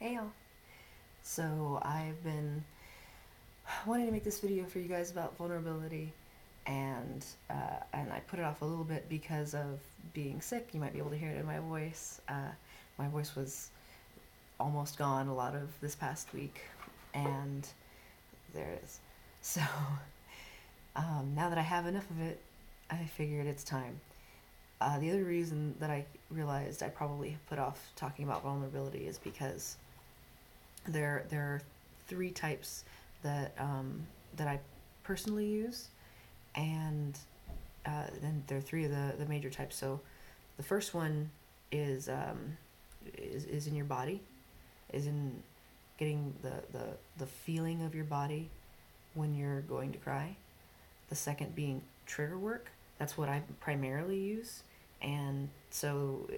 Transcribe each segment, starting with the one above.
Hey y'all. So I've been wanting to make this video for you guys about vulnerability, and I put it off a little bit because of being sick. You might be able to hear it in my voice. My voice was almost gone a lot of this past week, and there it is. So now that I have enough of it, I figured it's time. The other reason that I realized I probably have put off talking about vulnerability is because there are three types that I personally use, and then there are three of the major types. So the first one is is in your body, is in getting the feeling of your body when you're going to cry. The second being trigger work. That's what I primarily use, and so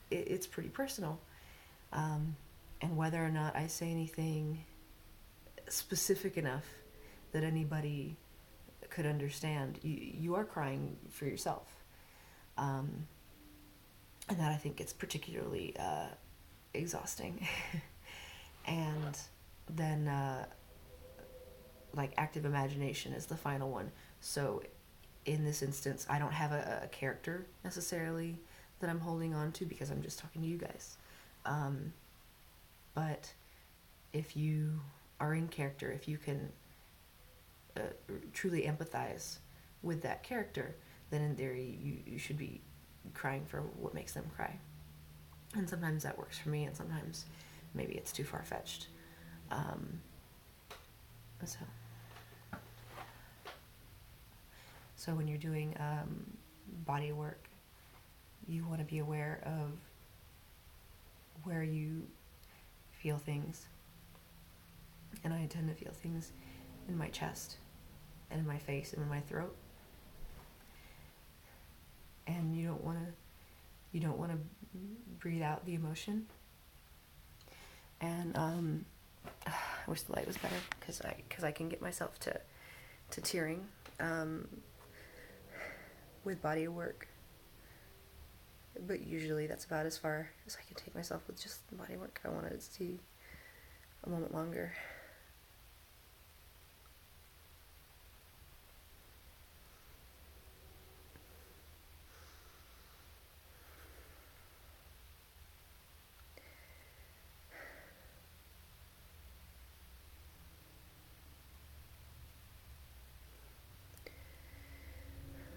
it's pretty personal. And whether or not I say anything specific enough that anybody could understand, you are crying for yourself. And that I think it's particularly exhausting. And then, like, active imagination is the final one. So, in this instance, I don't have a character necessarily that I'm holding on to because I'm just talking to you guys. But if you are in character, if you can truly empathize with that character, then in theory you should be crying for what makes them cry. And sometimes that works for me, and sometimes maybe it's too far-fetched. So, so when you're doing body work, you want to be aware of where you feel things. And I tend to feel things in my chest and in my face and in my throat. And you don't want to breathe out the emotion. And I wish the light was better because I can get myself to tearing with body work. But usually that's about as far as I can take myself with just body work. I want to see a moment longer.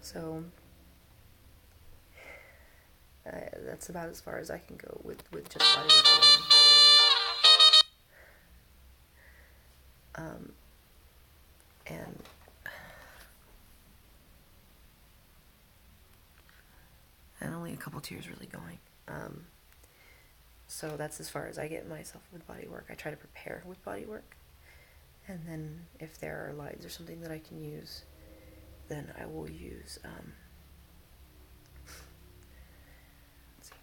So that's about as far as I can go with just body work alone. And only a couple tears really going. So that's as far as I get myself with body work. I try to prepare with body work, and then if there are lines or something that I can use, then I will use. Let's see.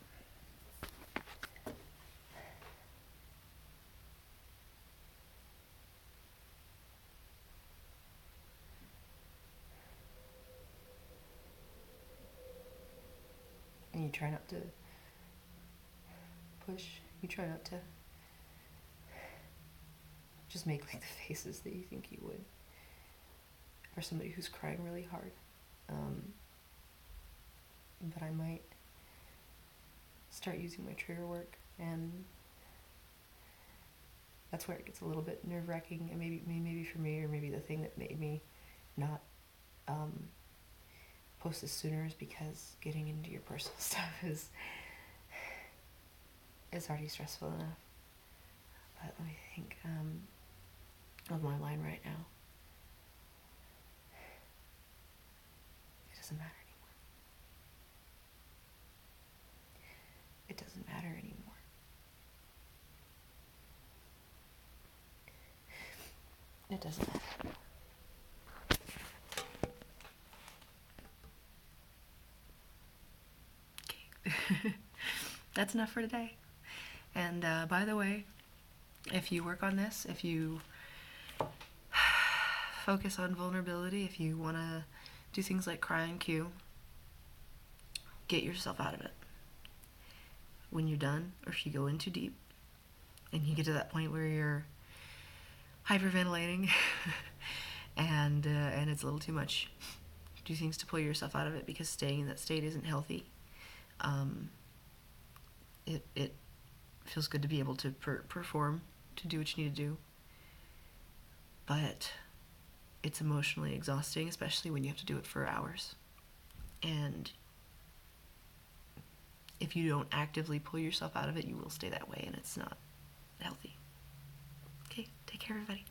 And you try not to push. You try not to just make like the faces that you think you would for somebody who's crying really hard. But I might start using my trigger work, and that's where it gets a little bit nerve-wracking, and maybe for me, or maybe the thing that made me not post this sooner is because getting into your personal stuff is already stressful enough. But let me think of my line right now. It doesn't matter anymore. It doesn't matter anymore. It doesn't matter anymore. Okay. That's enough for today. And by the way, if you work on this, if you focus on vulnerability, if you want to do things like cry and cue, get yourself out of it. When you're done, or if you go in too deep, and you get to that point where you're hyperventilating and it's a little too much. Do things to pull yourself out of it, because staying in that state isn't healthy. It feels good to be able to perform, to do what you need to do, but it's emotionally exhausting, especially when you have to do it for hours. And if you don't actively pull yourself out of it, you will stay that way, and it's not healthy. Okay, take care, everybody.